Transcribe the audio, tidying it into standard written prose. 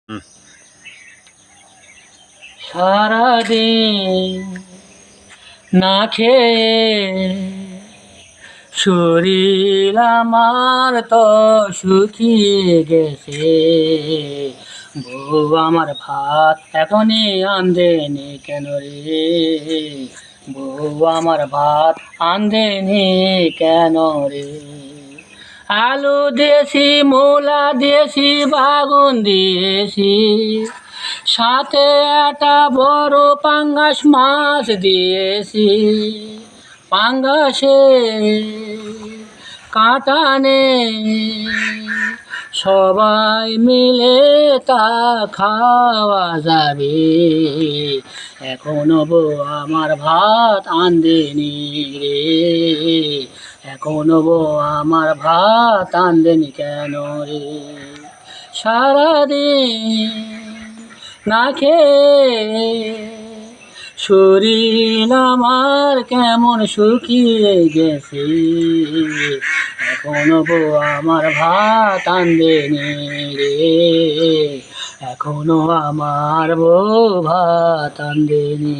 হুম। সারাদিন না খেয়ে শরীর আমার তো শুকিয়ে গেছে। বউ আমার ভাত এখনই আনদেনি কেন রে? বউ আমার ভাত আনদেনি কেন রে? আলু দিয়েছি, মূলা দিয়েছি, বাগুন দিয়েছি, সাথে একটা বড় পাঙ্গাস মাছ দিয়েছি। পাঙ্গাসে কাঁটা নেই, সবাই মিলে তা খাওয়া যাবে। এখনো বউ আমার ভাত আনদেনি রে? এখনো বউ আমার ভাত আনদেনি কেন রে? সারাদিন না খেয়ে শরীর আমার কেমন শুকিয়ে গেছে। এখনো বউ আমার ভাত আনদেনি রে? এখনো আমার বউ ভাত আনদেনি।